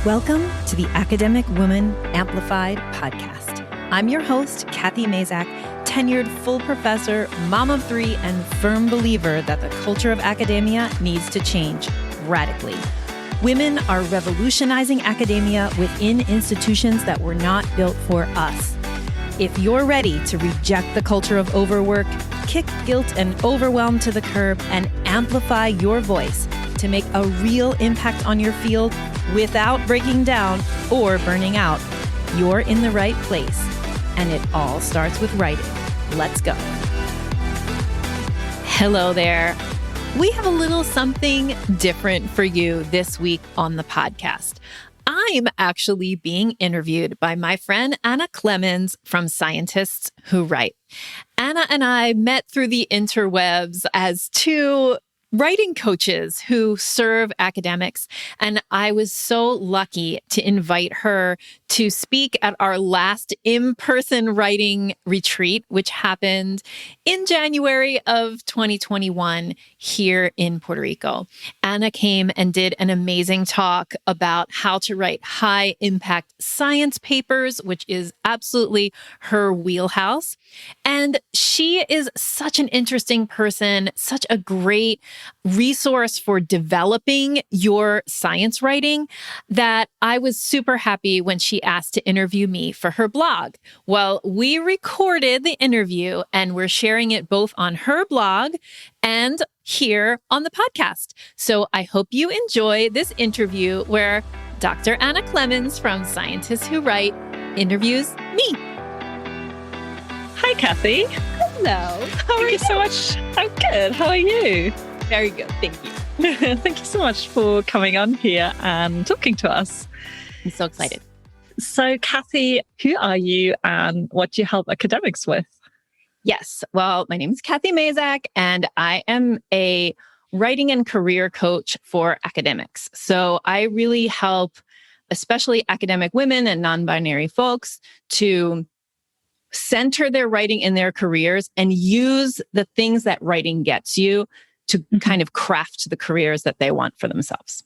Welcome to the Academic Womxn Amplified podcast. I'm your host, Cathy Mazak, tenured full professor, mom of three, and firm believer that the culture of academia needs to change radically. Women are revolutionizing academia within institutions that were not built for us. If you're ready to reject the culture of overwork, kick guilt and overwhelm to the curb, and amplify your voice to make a real impact on your field without breaking down or burning out, you're in the right place. And it all starts with writing. Let's go. Hello there. We have a little something different for you this week on the podcast. I'm actually being interviewed by my friend Anna Clemens from Scientists Who Write. Anna and I met through the interwebs as two writing coaches who serve academics, and I was so lucky to invite her to speak at our last in-person writing retreat, which happened in January of 2021 here in Puerto Rico. Anna came and did an amazing talk about how to write high-impact science papers, which is absolutely her wheelhouse. And she is such an interesting person, such a great resource for developing your science writing that I was super happy when she asked to interview me for her blog. Well, we recorded the interview and we're sharing it both on her blog and here on the podcast. So I hope you enjoy this interview where Dr. Anna Clemens from Scientists Who Write interviews me. Hi, Cathy. Hello. Thank you so much. I'm good. How are you? Very good. Thank you. Thank you so much for coming on here and talking to us. I'm so excited. So, Cathy, who are you and what do you help academics with? Yes. Well, my name is Cathy Mazak, and I am a writing and career coach for academics. So I really help, especially academic women and non-binary folks, to center their writing in their careers and use the things that writing gets you to kind of craft the careers that they want for themselves.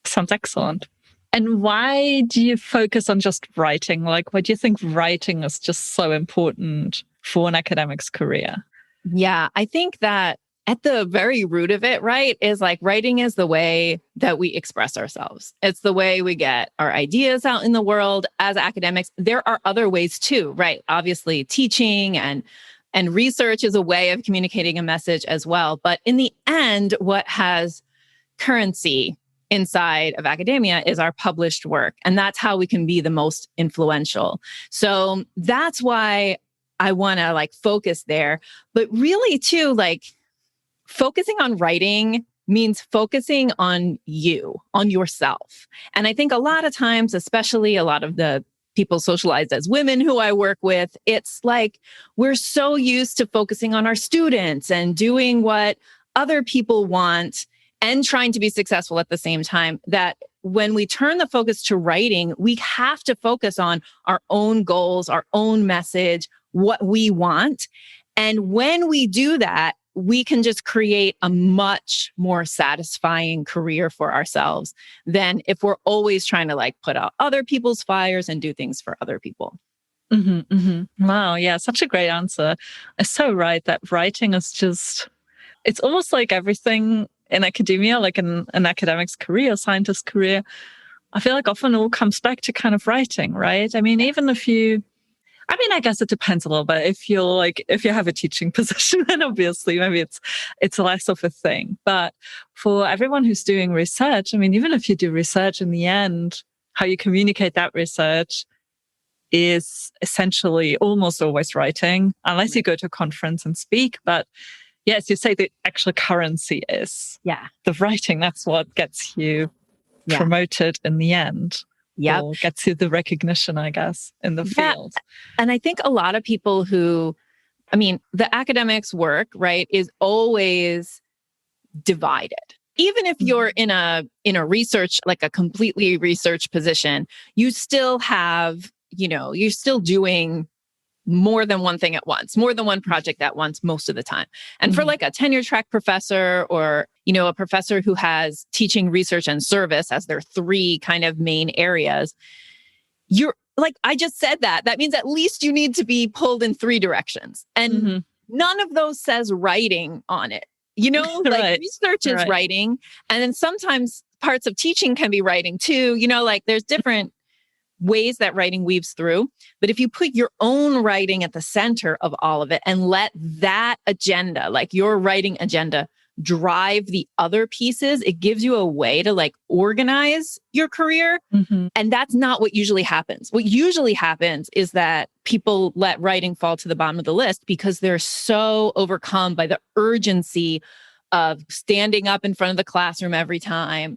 Sounds excellent. And why do you focus on just writing? Like, why do you think writing is just so important for an academic's career? Yeah, I think that at the very root of it, right, is like writing is the way that we express ourselves. It's the way we get our ideas out in the world as academics. There are other ways too, right? Obviously, teaching and research is a way of communicating a message as well. But in the end, what has currency inside of academia is our published work. And that's how we can be the most influential. So that's why I want to focus there. But really too, focusing on writing means focusing on you, on yourself. And I think a lot of times, especially a lot of the people socialized as women who I work with, it's like we're so used to focusing on our students and doing what other people want and trying to be successful at the same time that when we turn the focus to writing, we have to focus on our own goals, our own message, what we want. And when we do that, we can just create a much more satisfying career for ourselves than if we're always trying to put out other people's fires and do things for other people. Mm-hmm, mm-hmm. Wow. Yeah. Such a great answer. It's so right that writing is just, it's almost like everything in academia, like in an academic's career, scientist's career. I feel like often it all comes back to kind of writing, right? I mean, even if I guess it depends a little bit. If you have a teaching position, then obviously maybe it's less of a thing. But for everyone who's doing research, I mean, even if you do research in the end, how you communicate that research is essentially almost always writing, unless you go to a conference and speak. But yes, you say the actual currency is the writing. That's what gets you promoted in the end. Yeah, gets you the recognition, I guess, in the field. And I think a lot of people the academics work, right, is always divided. Even if you're in a research, like a completely research position, you still have, you're still doing more than one thing at once, more than one project at once most of the time. And for like a tenure track professor or, a professor who has teaching, research, and service as their three kind of main areas, you're like, I just said that. That means at least you need to be pulled in three directions. And none of those says writing on it. Like research is writing. And then sometimes parts of teaching can be writing too. Like there's different ways that writing weaves through. But if you put your own writing at the center of all of it and let that agenda, like your writing agenda, drive the other pieces, it gives you a way to like organize your career. And that's not what usually happens. What usually happens is that people let writing fall to the bottom of the list because they're so overcome by the urgency of standing up in front of the classroom every time,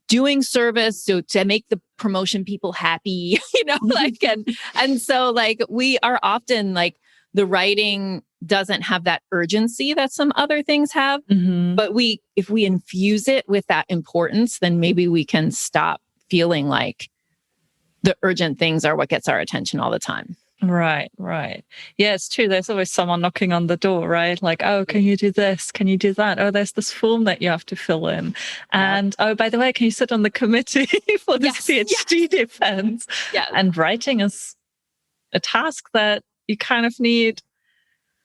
doing service to make the promotion people happy, and so like we are often like the writing doesn't have that urgency that some other things have. But if we infuse it with that importance, then maybe we can stop feeling like the urgent things are what gets our attention all the time. Right. Yeah, it's true. There's always someone knocking on the door, right? Like, oh, can you do this? Can you do that? Oh, there's this form that you have to fill in. And oh, by the way, can you sit on the committee for this PhD defense? Yes. And writing is a task that you kind of need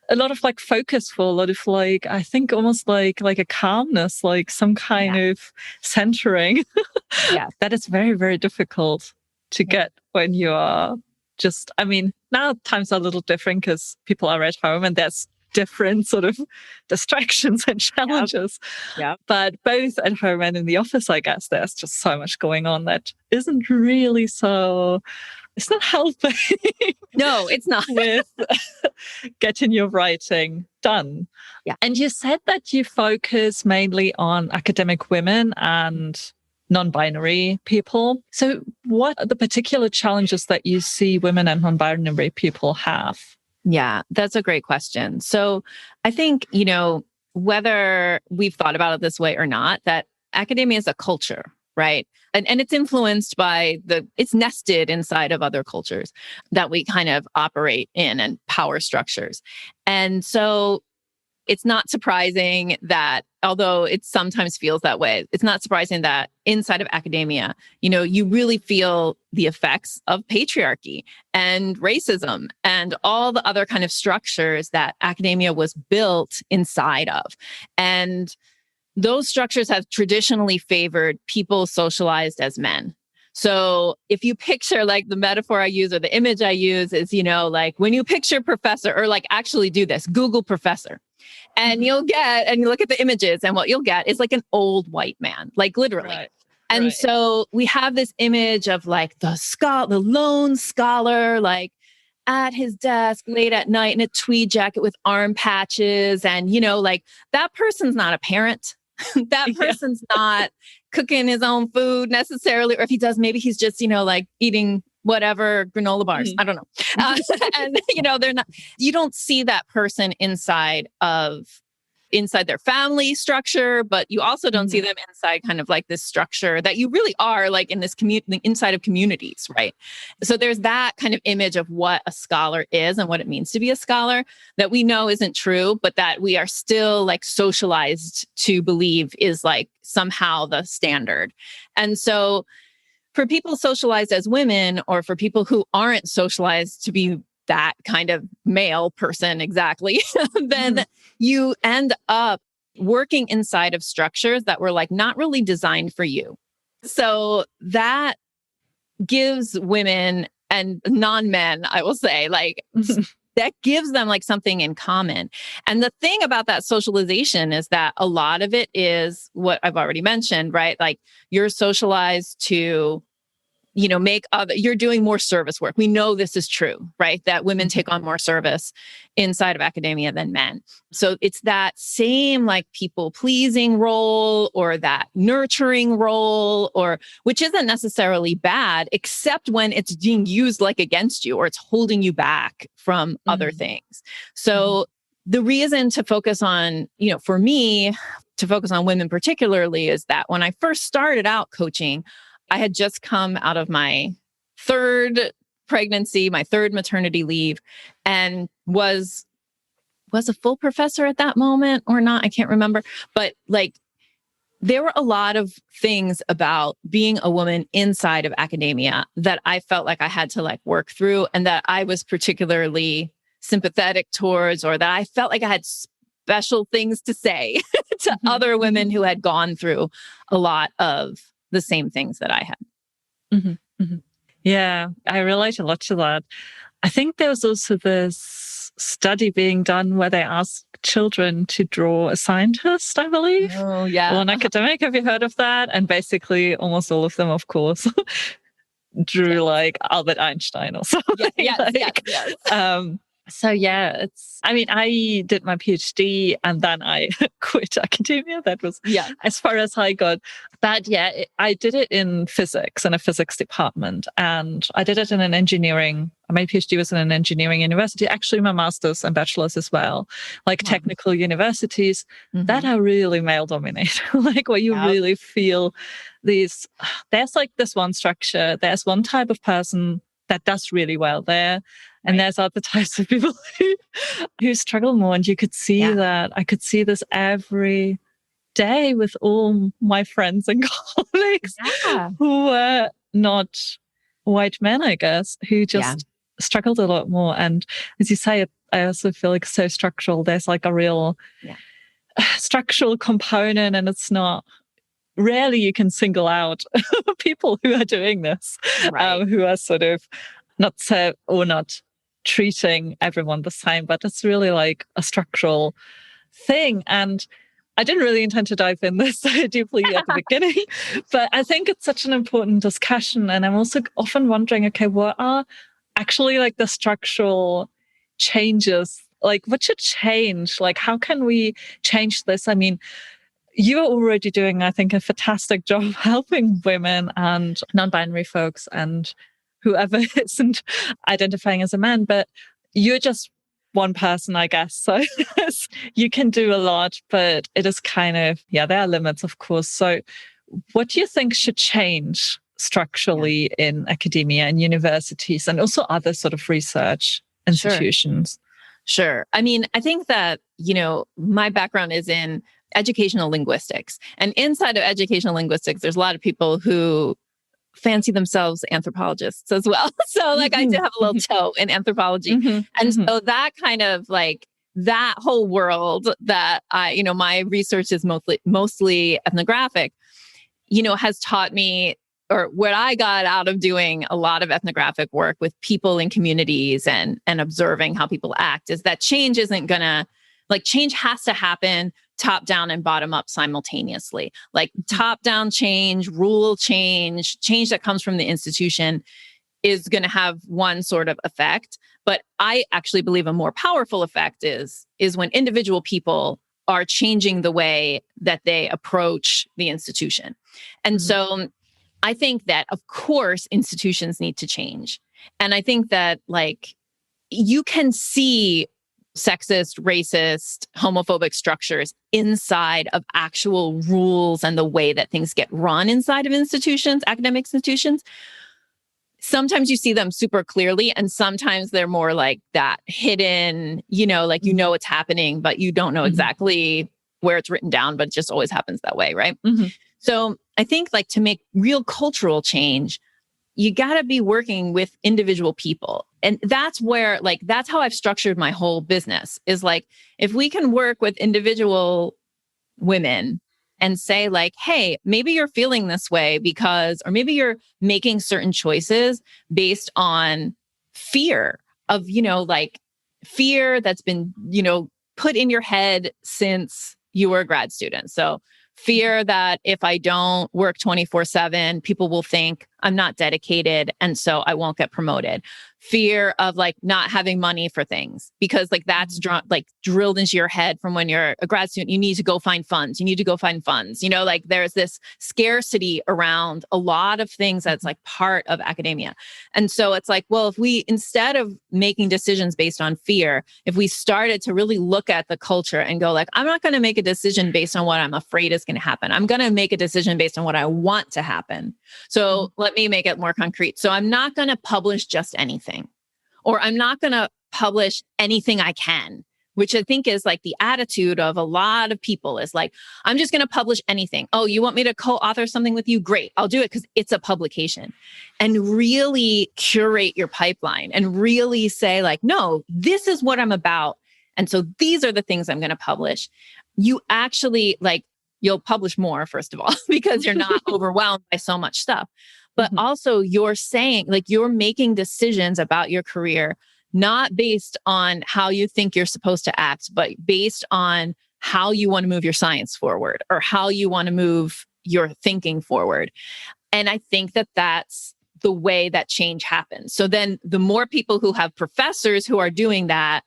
a lot of like focus for, a lot of like, I think almost like a calmness, like some kind of centering. That is very, very difficult to get when you are now times are a little different because people are at home and there's different sort of distractions and challenges. But both at home and in the office, I guess there's just so much going on that isn't really it's not helping. No, it's not. With getting your writing done. And you said that you focus mainly on academic women and non-binary people. So what are the particular challenges that you see women and non-binary people have? Yeah, that's a great question. So I think, whether we've thought about it this way or not, that academia is a culture, right? And it's influenced by it's nested inside of other cultures that we kind of operate in and power structures. And so it's not surprising that, although it sometimes feels that way, it's not surprising that inside of academia, you really feel the effects of patriarchy and racism and all the other kind of structures that academia was built inside of. And those structures have traditionally favored people socialized as men. So if you picture like the metaphor I use or the image I use is, like when you picture professor or like actually do this, Google professor. And you look at the images and what you'll get is like an old white man, like literally. And so we have this image of like the lone scholar, like at his desk late at night in a tweed jacket with arm patches. And, like that person's not a parent. That person's not cooking his own food necessarily. Or if he does, maybe he's just, like eating whatever granola bars. I don't know. And, they're not, you don't see that person inside their family structure, but you also don't see them inside kind of like this structure that you really are like in this community, inside of communities, right? So there's that kind of image of what a scholar is and what it means to be a scholar that we know isn't true, but that we are still like socialized to believe is like somehow the standard. And so for people socialized as women, or for people who aren't socialized to be that kind of male person exactly, then you end up working inside of structures that were like not really designed for you. So that gives women and non-men, I will say, like that gives them like something in common. And the thing about that socialization is that a lot of it is what I've already mentioned, right? Like you're socialized to you're doing more service work. We know this is true, right? That women take on more service inside of academia than men. So it's that same like people pleasing role or that nurturing role, which isn't necessarily bad, except when it's being used like against you or it's holding you back from other things. So the reason to focus on, for me, to focus on women particularly is that when I first started out coaching, I had just come out of my third pregnancy, my third maternity leave, and was a full professor at that moment or not. I can't remember. But like, there were a lot of things about being a woman inside of academia that I felt like I had to like work through, and that I was particularly sympathetic towards, or that I felt like I had special things to say to other women who had gone through a lot of the same things that I had. Yeah, I relate a lot to that. I think there was also this study being done where they asked children to draw a scientist, I believe. Oh, yeah. Or an academic. Have you heard of that? And basically almost all of them, of course, drew like Albert Einstein or something. Yes. So yeah, I did my PhD and then I quit academia. That was as far as I got. But yeah, I did it in physics, in a physics department. And I did it in an engineering, my PhD was in an engineering university, actually my master's and bachelor's as well, like technical universities that are really male dominated, like where you really feel there's like this one structure, there's one type of person that does really well there. And there's other types of people who struggle more. And you could see that. I could see this every day with all my friends and colleagues who were not white men, I guess, who just struggled a lot more. And as you say, I also feel like so structural. There's like a real structural component, and it's not, rarely you can single out people who are doing this, who are sort of not treating everyone the same, but it's really like a structural thing. And I didn't really intend to dive in this so deeply at the beginning, but I think it's such an important discussion. And I'm also often wondering, okay, what are actually like the structural changes? Like what should change? Like how can we change this? I mean, you are already doing, I think, a fantastic job helping women and non-binary folks and whoever isn't identifying as a man, but you're just one person, I guess. So you can do a lot, but it is kind of, there are limits, of course. So what do you think should change structurally in academia and universities and also other sort of research institutions? Sure. I mean, I think that, my background is in educational linguistics. And inside of educational linguistics, there's a lot of people who fancy themselves anthropologists as well. So like I do have a little toe in anthropology. And so that kind of like that whole world that my research is mostly ethnographic, has taught me, or what I got out of doing a lot of ethnographic work with people in communities and observing how people act, is that change isn't gonna, like change has to happen top down and bottom up simultaneously. Like top down change, rule change that comes from the institution is going to have one sort of effect. But I actually believe a more powerful effect is when individual people are changing the way that they approach the institution. And so I think that, of course, institutions need to change. And I think that like you can see sexist, racist, homophobic structures inside of actual rules and the way that things get run inside of institutions, academic institutions. Sometimes you see them super clearly, and sometimes they're more like that hidden, it's happening, but you don't know exactly where it's written down, but it just always happens that way, right? So I think like to make real cultural change, you got to be working with individual people. And that's where, like, that's how I've structured my whole business, is like, if we can work with individual women and say like, hey, maybe you're feeling this way because, or maybe you're making certain choices based on fear of, like fear that's been, put in your head since you were a grad student. So fear that if I don't work 24/7, people will think I'm not dedicated, and so I won't get promoted. Fear of like not having money for things, because like that's drilled into your head from when you're a grad student. You need to go find funds. Like there's this scarcity around a lot of things that's like part of academia. And so it's like, well, if we, instead of making decisions based on fear, if we started to really look at the culture and go like, I'm not going to make a decision based on what I'm afraid is going to happen. I'm going to make a decision based on what I want to happen. So let me make it more concrete. So I'm not going to publish just anything, or I'm not going to publish anything I can, which I think is like the attitude of a lot of people is like, I'm just going to publish anything. Oh, you want me to co-author something with you? Great. I'll do it because it's a publication. And really curate your pipeline and really say like, no, this is what I'm about. And so these are the things I'm going to publish. You actually like, you'll publish more, first of all, because you're not overwhelmed by so much stuff. But also you're saying like, you're making decisions about your career not based on how you think you're supposed to act, but based on how you want to move your science forward or how you want to move your thinking forward. And I think that that's the way that change happens. So then the more people who have professors who are doing that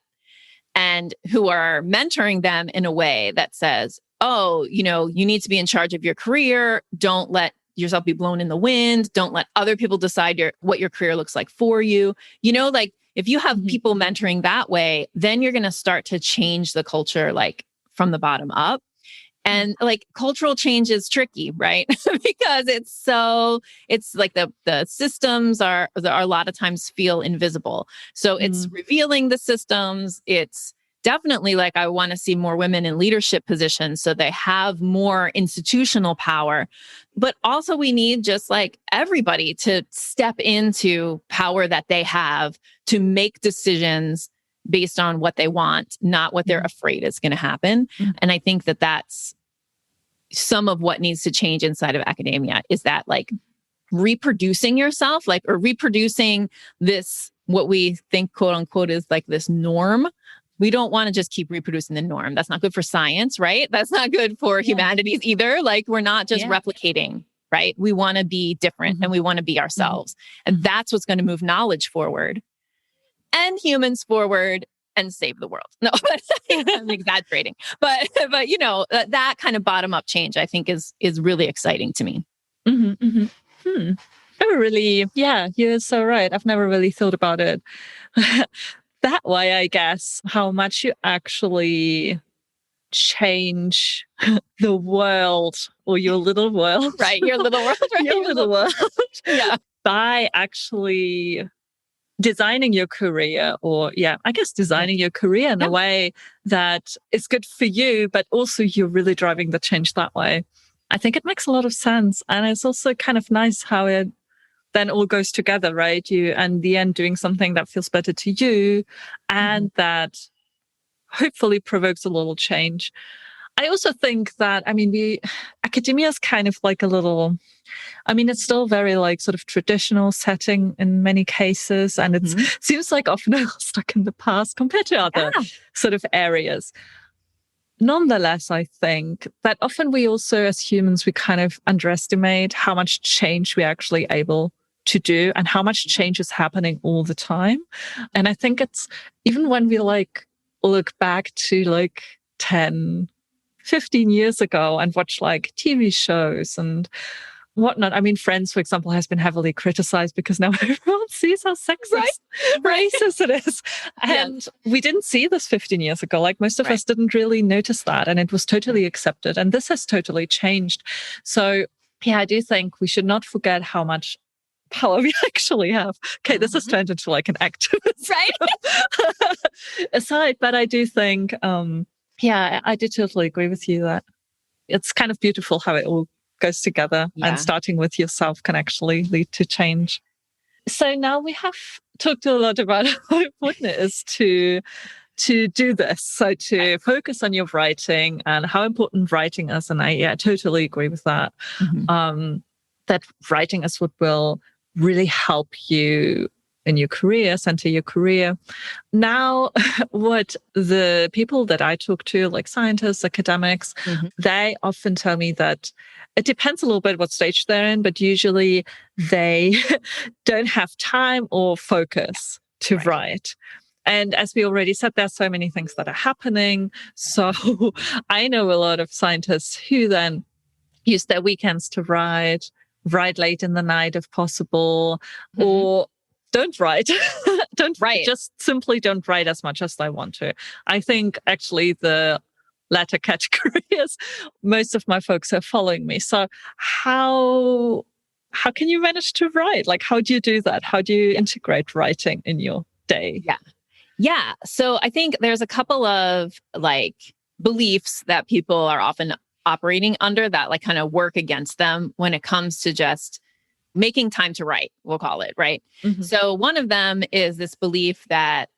and who are mentoring them in a way that says, oh, you know, you need to be in charge of your career. Don't let yourself be blown in the wind. Don't let other people decide what your career looks like for you. You know, like if you have people mentoring that way, then you're going to start to change the culture like from the bottom up. And like cultural change is tricky, right? Because it's like the systems are a lot of times feel invisible. So it's revealing the systems. It's definitely like, I want to see more women in leadership positions so they have more institutional power. But also we need just like everybody to step into power that they have to make decisions based on what they want, not what they're afraid is going to happen. And I think that that's some of what needs to change inside of academia is that like reproducing yourself, like, or reproducing this, what we think, quote unquote, is like this norm. We don't want to just keep reproducing the norm. That's not good for science, right? That's not good for humanities either. Like we're not just replicating, right? We want to be different and we want to be ourselves. And that's what's going to move knowledge forward and humans forward and save the world. No, I'm exaggerating. But you know, that kind of bottom up change, I think is really exciting to me. Never really, you're so right. I've never really thought about it that way, I guess, how much you actually change the world or your little world. Right, your little world. Right? Your little world. Yeah. By actually designing your career or, I guess designing your career in a way that is good for you, but also you're really driving the change that way. I think it makes a lot of sense. And it's also kind of nice how it then all goes together, right? You, and the end, doing something that feels better to you and that hopefully provokes a little change. I also think that, I mean, academia is kind of like a little, I mean, it's still very like sort of traditional setting in many cases. And it seems like often a little stuck in the past compared to other sort of areas. Nonetheless, I think that often we also, as humans, we kind of underestimate how much change we're actually able to do and how much change is happening all the time. And I think it's, even when we like look back to like 10, 15 years ago and watch like TV shows and whatnot. I mean, Friends, for example, has been heavily criticized because now everyone sees how sexist, racist it is. And we didn't see this 15 years ago. Like most of us didn't really notice that. And it was totally accepted. And this has totally changed. So I do think we should not forget how much power we actually have. Okay, this has turned into like an activist aside. But I do think, I do totally agree with you that it's kind of beautiful how it all goes together and starting with yourself can actually lead to change. So now we have talked a lot about how important it is to do this. So to focus on your writing and how important writing is. And I totally agree with that. That writing is what will really help you in your career, center your career. Now, what the people that I talk to, like scientists, academics, they often tell me that it depends a little bit what stage they're in, but usually they don't have time or focus to write. And as we already said, there's so many things that are happening. So I know a lot of scientists who then use their weekends to write late in the night if possible, or don't write. Just simply don't write as much as I want to. I think actually the latter category is most of my folks are following me. So how how can you manage to write? Like, how do you do that? How do you integrate writing in your day? Yeah. Yeah. So I think there's a couple of like beliefs that people are often operating under that like kind of work against them when it comes to just making time to write, we'll call it, right? Mm-hmm. So one of them is this belief that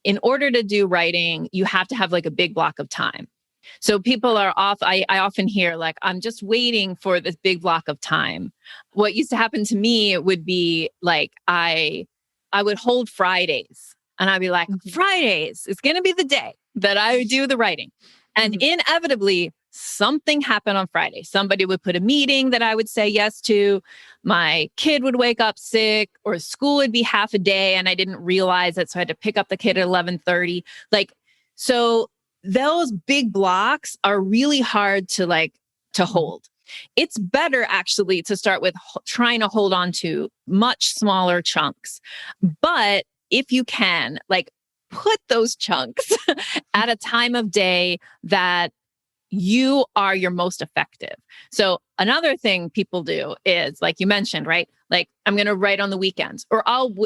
in order to do writing, you have to have like a big block of time. So people are I often hear like, I'm just waiting for this big block of time. What used to happen to me would be like, I would hold Fridays and I'd be like, Fridays is going to be the day that I do the writing. And inevitably something happened on Friday. Somebody would put a meeting that I would say yes to. My kid would wake up sick or school would be half a day and I didn't realize it. So I had to pick up the kid at 11:30. Like, so those big blocks are really hard to hold. It's better actually to start with trying to hold on to much smaller chunks. But if you can, like, put those chunks at a time of day that you are your most effective. So another thing people do is, like you mentioned, right? Like, I'm going to write on the weekends, or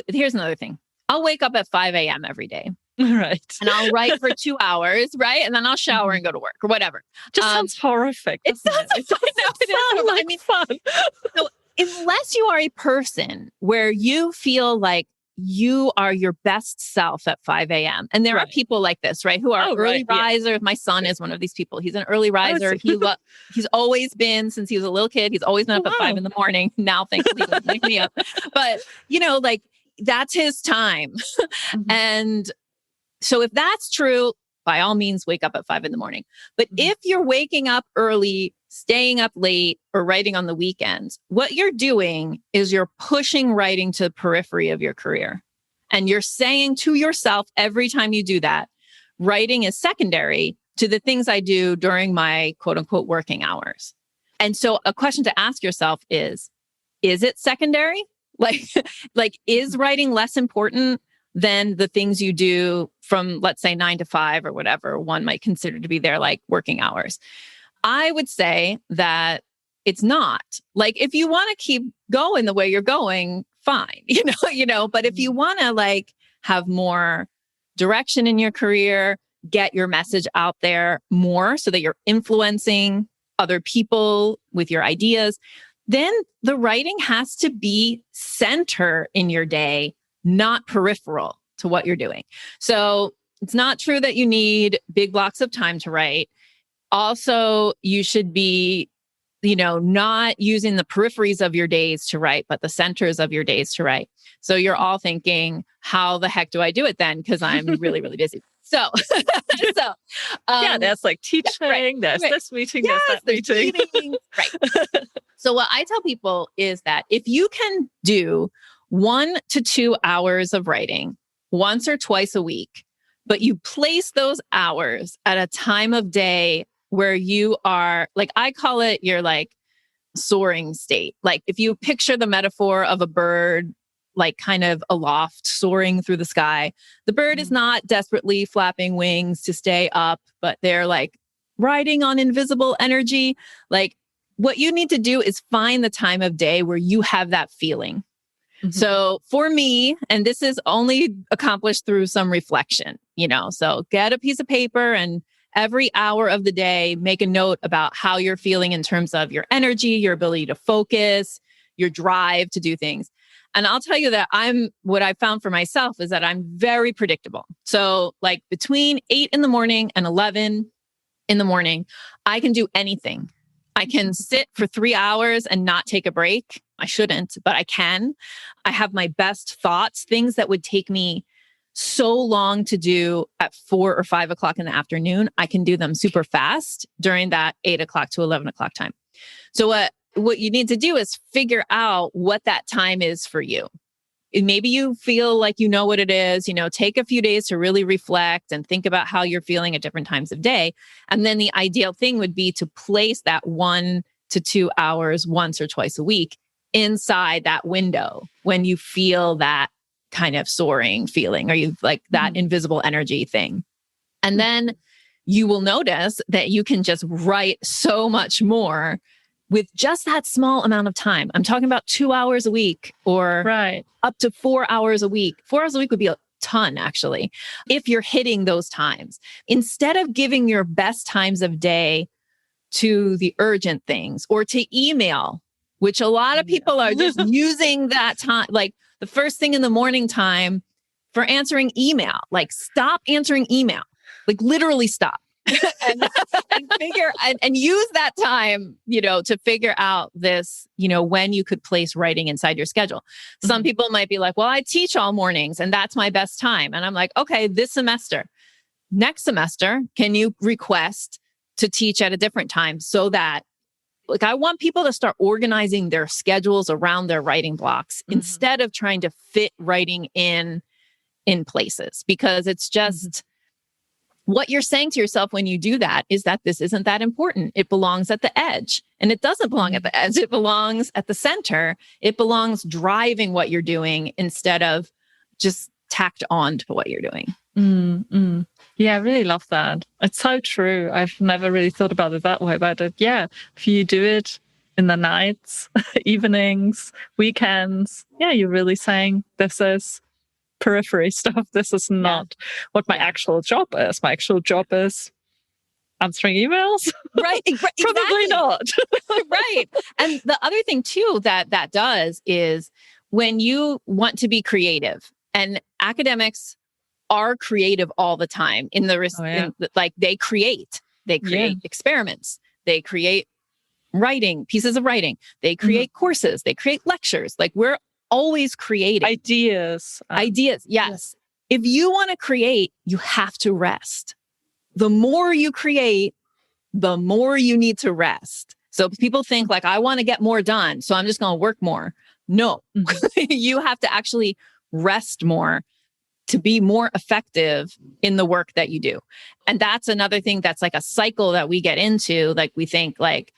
here's another thing. I'll wake up at 5 a.m. every day. Right. And I'll write for 2 hours, right? And then I'll shower and go to work or whatever. Just sounds horrific. It sounds it is like fun. So unless you are a person where you feel like you are your best self at 5 a.m. And there are people like this, right? Who are early risers. Yeah. My son is one of these people. He's an early riser. He's always been, since he was a little kid, he's always been up at 5 a.m. Now, thankfully, he doesn't wake me up. But, like, that's his time. And so if that's true, by all means, wake up at 5 a.m. But if you're waking up early, staying up late, or writing on the weekends, what you're doing is you're pushing writing to the periphery of your career. And you're saying to yourself every time you do that, writing is secondary to the things I do during my quote unquote working hours. And so a question to ask yourself is it secondary? Like, is writing less important than the things you do from, let's say, 9 to 5 or whatever one might consider to be their like working hours? I would say that it's not. Like, if you want to keep going the way you're going, fine, but if you want to like have more direction in your career, get your message out there more so that you're influencing other people with your ideas, then the writing has to be center in your day, not peripheral to what you're doing. So it's not true that you need big blocks of time to write. Also, you should be, not using the peripheries of your days to write, but the centers of your days to write. So you're all thinking, how the heck do I do it then? Because I'm really, really busy. So, there's like teaching, there's this meeting, there's that meeting. Right. So what I tell people is that if you can do 1 to 2 hours of writing once or twice a week, but you place those hours at a time of day where you are, like, I call it your like soaring state. Like, if you picture the metaphor of a bird, like kind of aloft, soaring through the sky, the bird is not desperately flapping wings to stay up, but they're like riding on invisible energy. Like, what you need to do is find the time of day where you have that feeling. So for me, and this is only accomplished through some reflection, so get a piece of paper and every hour of the day, make a note about how you're feeling in terms of your energy, your ability to focus, your drive to do things. And I'll tell you that what I found for myself is that I'm very predictable. So like between 8 a.m. and 11 a.m, I can do anything. I can sit for 3 hours and not take a break. I shouldn't, but I can. I have my best thoughts, things that would take me so long to do at 4 or 5 o'clock in the afternoon. I can do them super fast during that 8 o'clock to 11 o'clock time. So what you need to do is figure out what that time is for you. Maybe you feel like you know what it is, take a few days to really reflect and think about how you're feeling at different times of day. And then the ideal thing would be to place that 1 to 2 hours once or twice a week inside that window when you feel that kind of soaring feeling, or you like that invisible energy thing. And then you will notice that you can just write so much more with just that small amount of time. I'm talking about 2 hours a week or up to 4 hours a week. 4 hours a week would be a ton, actually, if you're hitting those times. Instead of giving your best times of day to the urgent things or to email, which a lot of people are just using that time, like the first thing in the morning time for answering email. Like, stop answering email, like literally stop. and use that time, to figure out this, when you could place writing inside your schedule. Some people might be like, well, I teach all mornings and that's my best time. And I'm like, okay, this semester, next semester, can you request to teach at a different time so that, like, I want people to start organizing their schedules around their writing blocks instead of trying to fit writing in places, because it's just what you're saying to yourself when you do that is that this isn't that important. It belongs at the edge, and it doesn't belong at the edge. It belongs at the center. It belongs driving what you're doing instead of just tacked on to what you're doing. Yeah, I really love that. It's so true. I've never really thought about it that way, but yeah, if you do it in the nights, evenings, weekends, yeah, you're really saying this is periphery stuff. This is not what my actual job is. My actual job is answering emails. Right. Probably not. Right. And the other thing too that does is when you want to be creative, and academics are creative all the time like they create experiments, they create pieces of writing, they create courses, they create lectures. Like, we're always creating ideas. Yes. If you want to create, you have to rest. The more you create, the more you need to rest. So people think like, I want to get more done, so I'm just going to work more. No, you have to actually rest more to be more effective in the work that you do. And that's another thing that's like a cycle that we get into. Like, we think like,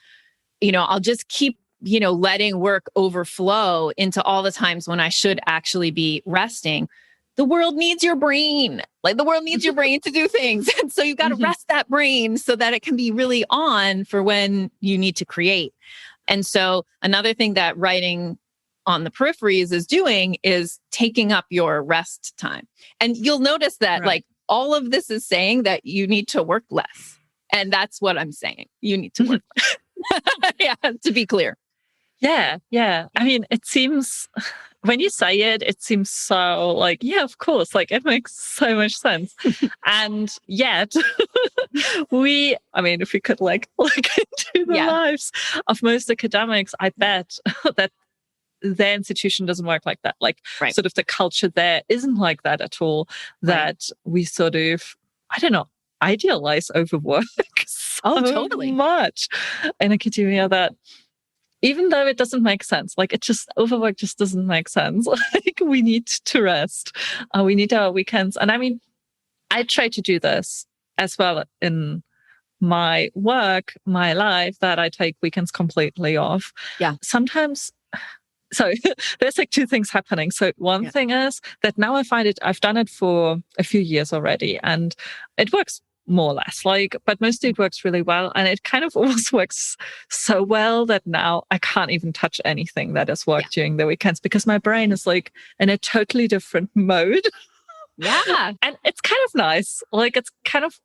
I'll just keep, letting work overflow into all the times when I should actually be resting. The world needs your brain. Like, the world needs your brain to do things. And so you've got to rest that brain so that it can be really on for when you need to create. And so another thing that writing on the peripheries is doing is taking up your rest time. And you'll notice that like all of this is saying that you need to work less. And that's what I'm saying. You need to work less. Yeah, to be clear. Yeah. I mean, it seems, when you say it, it seems so like, yeah, of course, like it makes so much sense. And yet if we could like look into the lives of most academics, I bet that their institution doesn't work like that. Like sort of the culture there isn't like that at all, that we sort of, I don't know, idealize overwork so much in academia that even though it doesn't make sense, like overwork just doesn't make sense. Like, we need to rest. We need our weekends. And I mean, I try to do this as well in my work, my life, that I take weekends completely off. Yeah. Sometimes, so there's like two things happening. So one thing is that now I find I've done it for a few years already, and it works more or less, but mostly it works really well. And it kind of almost works so well that now I can't even touch anything that is work during the weekends, because my brain is like in a totally different mode. Yeah. And it's kind of nice. Like, it's kind of,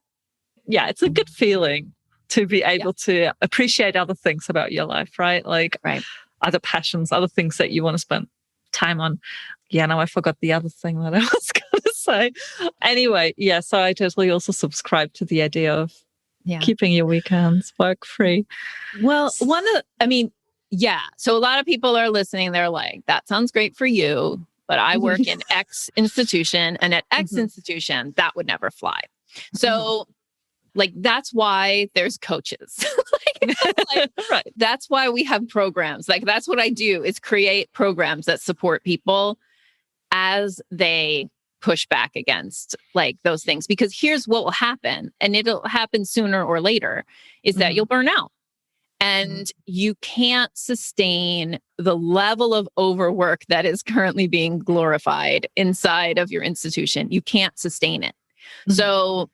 it's a good feeling to be able to appreciate other things about your life, right? Like other passions, other things that you want to spend time on. Yeah, now I forgot the other thing that I was going to say. Anyway, so I totally also subscribe to the idea of keeping your weekends work free. Well, so a lot of people are listening. They're like, that sounds great for you, but I work in X institution, and at X institution, that would never fly. So like, that's why there's coaches. That's why we have programs. Like, that's what I do, is create programs that support people as they push back against like those things. Because here's what will happen, and it'll happen sooner or later, is that you'll burn out. And you can't sustain the level of overwork that is currently being glorified inside of your institution. You can't sustain it. So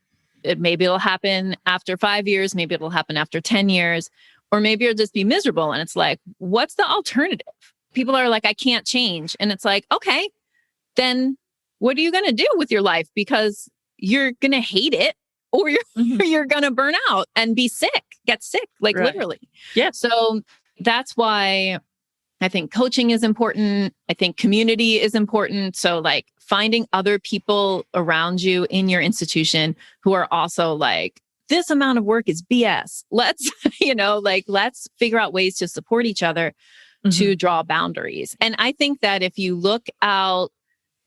maybe it'll happen after 5 years, maybe it'll happen after 10 years. Or maybe you'll just be miserable. And it's like, what's the alternative? People are like, I can't change. And it's like, okay, then what are you going to do with your life? Because you're going to hate it, or you're going to burn out and be sick, get sick, like literally. Yeah. So that's why I think coaching is important. I think community is important. So like finding other people around you in your institution who are also like, this amount of work is BS. Let's, let's figure out ways to support each other to draw boundaries. And I think that if you look out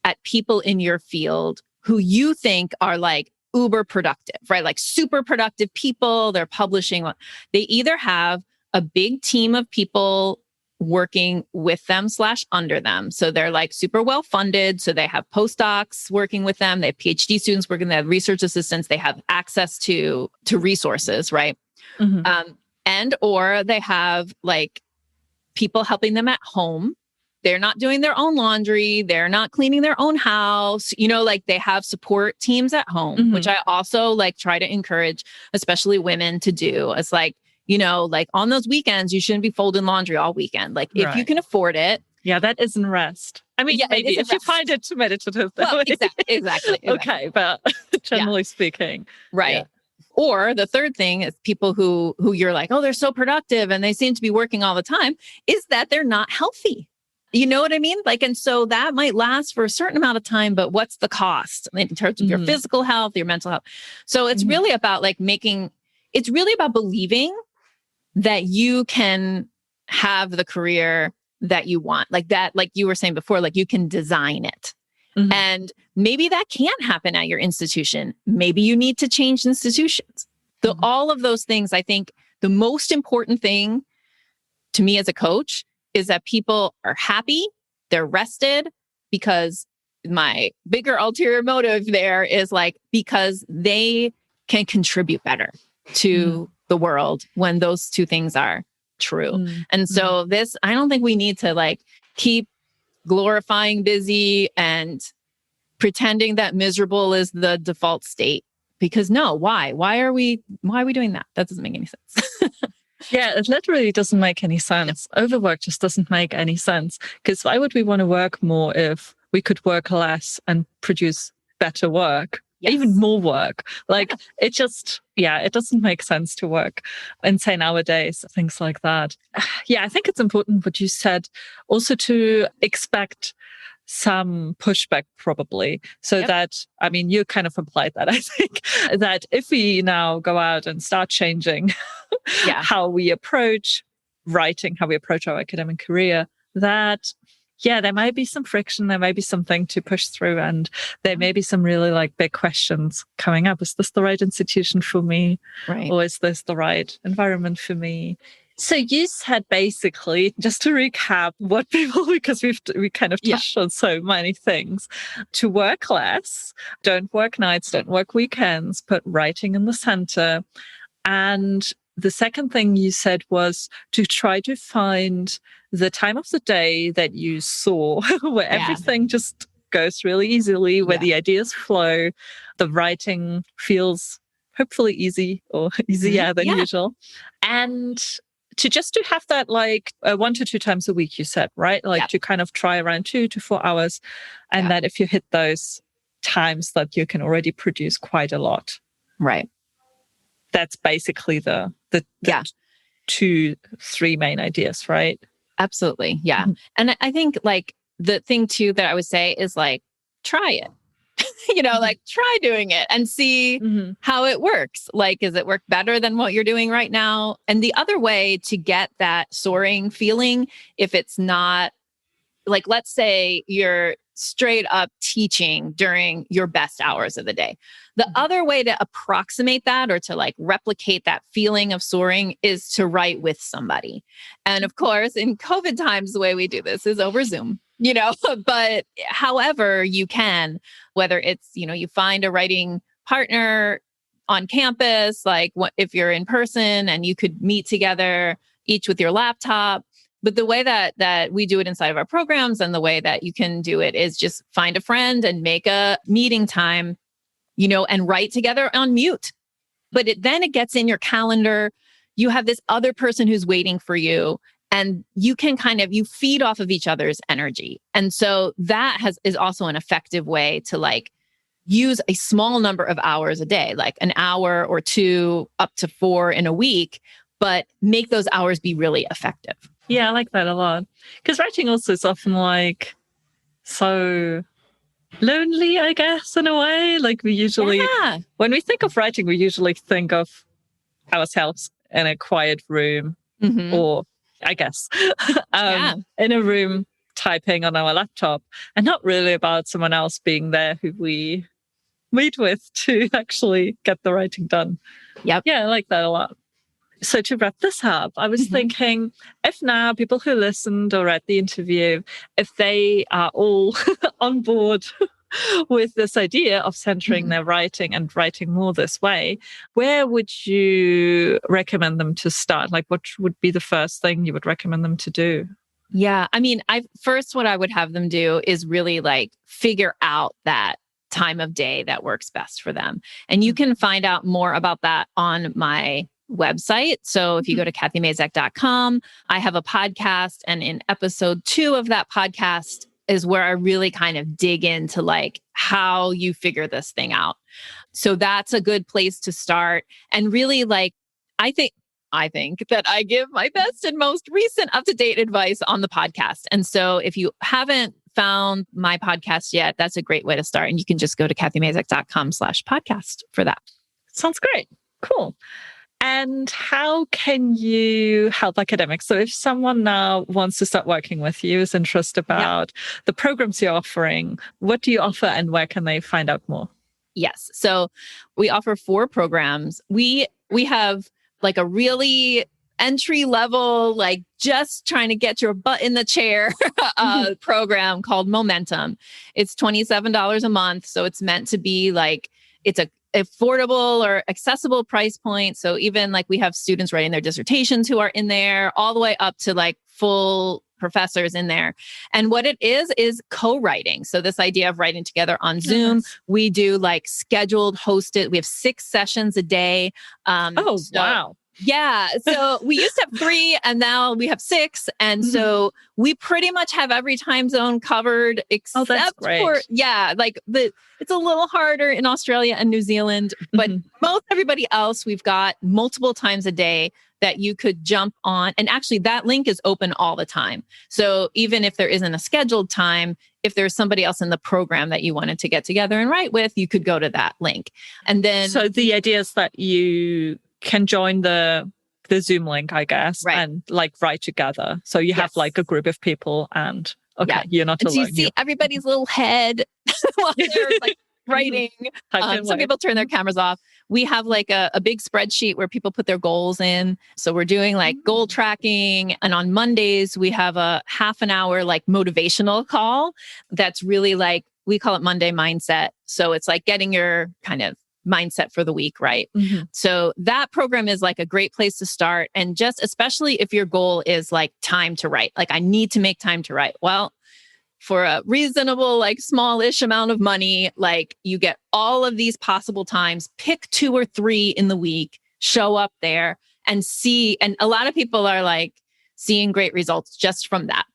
at people in your field who you think are like uber productive, right? Like super productive people, they're publishing, they either have a big team of people working with them / under them. So they're like super well funded. So they have postdocs working with them. They have PhD students working, they have research assistants, they have access to resources, right? And or they have like people helping them at home. They're not doing their own laundry. They're not cleaning their own house. Like they have support teams at home, which I also like try to encourage, especially women to do. It's like, like on those weekends, you shouldn't be folding laundry all weekend. Like if you can afford it. Yeah, that isn't rest. I mean, maybe if you find it too meditative. Well, exactly. Okay, but generally speaking. Right. Yeah. Or the third thing is people who you're like, oh, they're so productive and they seem to be working all the time, is that they're not healthy. You know what I mean? Like, and so that might last for a certain amount of time, but what's the cost in terms of your physical health, your mental health? So it's really about like it's really about believing that you can have the career that you want, like that, like you were saying before, like you can design it. And maybe that can't happen at your institution. Maybe you need to change institutions. All of those things, I think the most important thing to me as a coach is that people are happy, they're rested, because my bigger ulterior motive there is like, because they can contribute better to the world when those two things are true. And so I don't think we need to like keep glorifying busy and pretending that miserable is the default state, because why are we doing that? That doesn't make any sense. Yeah, it literally doesn't make any sense. Overwork just doesn't make any sense, because why would we want to work more if we could work less and produce better work? Yes. Even more work. Like it just, it doesn't make sense to work insane nowadays, things like that. Yeah, I think it's important what you said, also to expect some pushback probably. So that, I mean, you kind of implied that, I think, that if we now go out and start changing how we approach writing, how we approach our academic career, that there might be some friction, there may be something to push through, and there may be some really like big questions coming up. Is this the right institution for me? Right. Or is this the right environment for me? So you said basically, just to recap what people, because we kind of touched on so many things, to work less, don't work nights, don't work weekends, put writing in the center. And the second thing you said was to try to find the time of the day that you saw where everything just goes really easily, where the ideas flow, the writing feels hopefully easy or easier than usual. And to have that like 1 to 2 times a week, you said, right? Like to kind of try around 2 to 4 hours. And that if you hit those times that you can already produce quite a lot. Right. That's basically the 2-3 main ideas, right? Absolutely. Yeah. And I think like the thing too that I would say is like, try it. Like try doing it and see how it works. Like, does it work better than what you're doing right now? And the other way to get that soaring feeling, if it's not like, let's say you're straight up teaching during your best hours of the day. The other way to approximate that or to like replicate that feeling of soaring is to write with somebody. And of course, in COVID times, the way we do this is over Zoom. But however you can, whether it's, you find a writing partner on campus, like if you're in person and you could meet together, each with your laptop. But the way that we do it inside of our programs and the way that you can do it is just find a friend and make a meeting time, and write together on mute. But then it gets in your calendar. you have this other person who's waiting for you, and you can you feed off of each other's energy. And so that is also an effective way to like use a small number of hours a day, like an hour or two up to 4 in a week, but make those hours be really effective. Yeah, I like that a lot. Because writing also is often like so lonely, I guess, in a way. Like we usually, when we think of writing, we usually think of ourselves in a quiet room or I guess in a room typing on our laptop, and not really about someone else being there who we meet with to actually get the writing done. Yep. Yeah, I like that a lot. So to wrap this up, I was thinking, if now people who listened or read the interview, if they are all on board with this idea of centering their writing and writing more this way, where would you recommend them to start? Like, what would be the first thing you would recommend them to do? Yeah. I mean, what I would have them do is really like figure out that time of day that works best for them. And you can find out more about that on my website. So if you go to cathymazak.com, I have a podcast, and in episode 2 of that podcast is where I really kind of dig into like how you figure this thing out. So that's a good place to start. And really like, I think that I give my best and most recent up-to-date advice on the podcast. And so if you haven't found my podcast yet, that's a great way to start. And you can just go to cathymazak.com/podcast for that. Sounds great. Cool. And how can you help academics? So if someone now wants to start working with you, is interested about the programs you're offering, what do you offer and where can they find out more? Yes. So we offer 4 programs. We have like a really entry level, like just trying to get your butt in the chair program called Momentum. It's $27 a month. So it's meant to be like, it's a affordable or accessible price point. So even like we have students writing their dissertations who are in there, all the way up to like full professors in there. And what it is co-writing. So this idea of writing together on Zoom, we do like scheduled, hosted. We have 6 sessions a day. Wow. Yeah. So we used to have 3 and now we have 6. And so we pretty much have every time zone covered except for, like it's a little harder in Australia and New Zealand, but most everybody else, we've got multiple times a day that you could jump on. And actually that link is open all the time. So even if there isn't a scheduled time, if there's somebody else in the program that you wanted to get together and write with, you could go to that link. And then... So the idea is that you can join the Zoom link, I guess, and like write together. So you have like a group of people and you're not alone. You see everybody's little head while they're like writing. Some people turn their cameras off. We have like a big spreadsheet where people put their goals in. So we're doing like goal tracking. And on Mondays, we have a half an hour like motivational call that's really like, we call it Monday Mindset. So it's like getting your kind of mindset for the week, right? So that program is like a great place to start. And just especially if your goal is like time to write, like I need to make time to write. Well, for a reasonable, like smallish amount of money, like you get all of these possible times, pick 2 or 3 in the week, show up there and see. And a lot of people are like seeing great results just from that.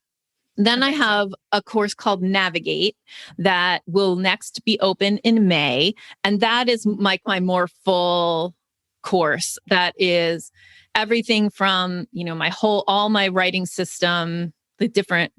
Then I have a course called Navigate that will next be open in May. And that is like my more full course. That is everything from, all my writing system, the different,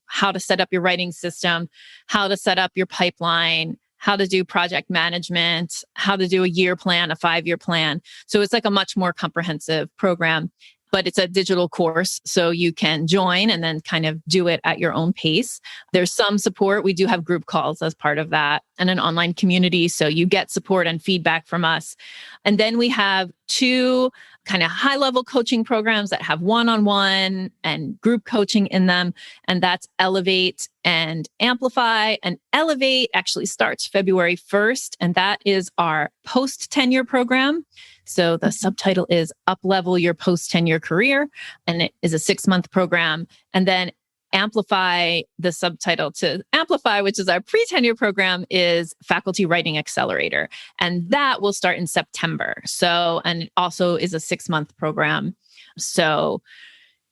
how to set up your writing system, how to set up your pipeline, how to do project management, how to do a year plan, a 5-year plan. So it's like a much more comprehensive program. But it's a digital course, so you can join and then kind of do it at your own pace. There's some support. We do have group calls as part of that and an online community. So you get support and feedback from us. And then we have 2 kind of high-level coaching programs that have one-on-one and group coaching in them. And that's Elevate and Amplify. And Elevate actually starts February 1st. And that is our post-tenure program. So the subtitle is Up-Level Your Post-Tenure Career. And it is a 6-month program. And then Amplify, the subtitle to Amplify, which is our pre-tenure program, is Faculty Writing Accelerator. And that will start in September. So, and it also is a 6-month program. So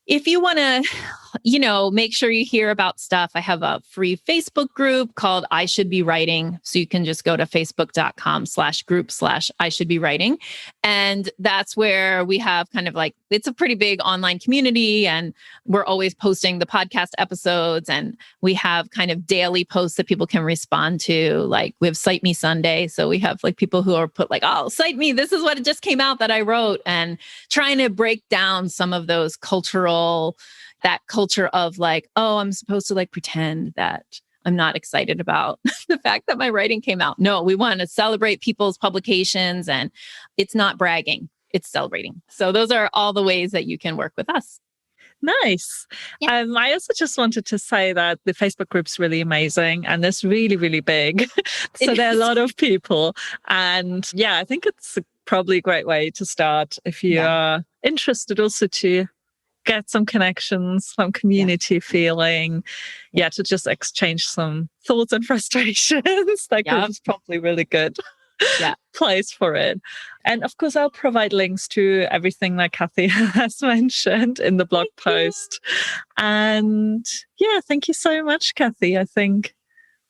if you want to, make sure you hear about stuff, I have a free Facebook group called I Should Be Writing. So you can just go to facebook.com/group/I Should Be Writing. And that's where we have kind of like, it's a pretty big online community, and we're always posting the podcast episodes, and we have kind of daily posts that people can respond to. Like we have Cite Me Sunday. So we have like people who are put like, oh, cite me. This is what it just came out that I wrote, and trying to break down some of those that culture of like, oh, I'm supposed to like pretend that I'm not excited about the fact that my writing came out. No, we want to celebrate people's publications, and it's not bragging, it's celebrating. So those are all the ways that you can work with us. Nice. Yeah. I also just wanted to say that the Facebook group's really amazing, and it's really, really big. So there are a lot of people. And yeah, I think it's probably a great way to start if you are interested also to get some connections, some community feeling, to just exchange some thoughts and frustrations. That group is probably really good place for it. And of course, I'll provide links to everything that Cathy has mentioned in the blog post. And thank you so much, Cathy. I think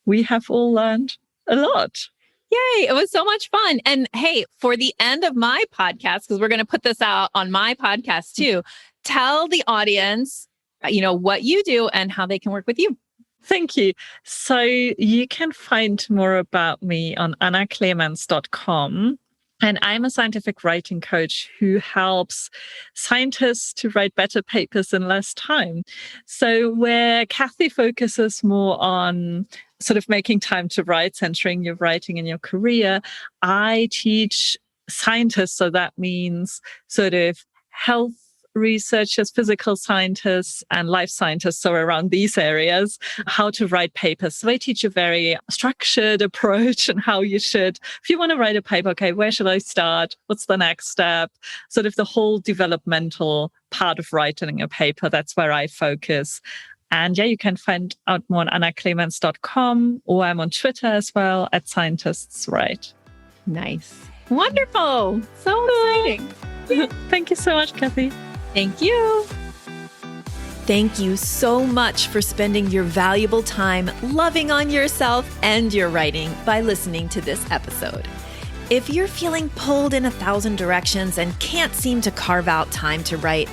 we have all learned a lot. Yay. It was so much fun. And hey, for the end of my podcast, because we're going to put this out on my podcast too, tell the audience, what you do and how they can work with you. Thank you. So you can find more about me on annaclemens.com. And I'm a scientific writing coach who helps scientists to write better papers in less time. So where Cathy focuses more on sort of making time to write, centering your writing in your career, I teach scientists. So that means sort of health researchers, physical scientists, and life scientists, so around these areas, how to write papers. So I teach a very structured approach and how you should, if you want to write a paper, okay, where should I start? What's the next step? Sort of the whole developmental part of writing a paper. That's where I focus. And you can find out more on annaclemens.com, or I'm on Twitter as well @ScientistsWrite. Nice. Wonderful. So exciting. Thank you so much, Cathy. Thank you. Thank you so much for spending your valuable time loving on yourself and your writing by listening to this episode. If you're feeling pulled in 1,000 directions and can't seem to carve out time to write,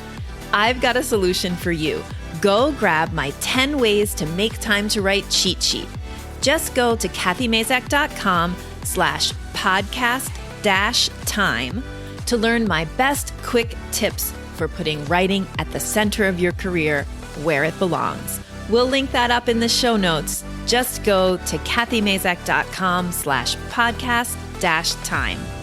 I've got a solution for you. Go grab my 10 ways to make time to write cheat sheet. Just go to cathymazak.com/podcast-time to learn my best quick tips for putting writing at the center of your career where it belongs. We'll link that up in the show notes. Just go to cathymazak.com/podcast-time.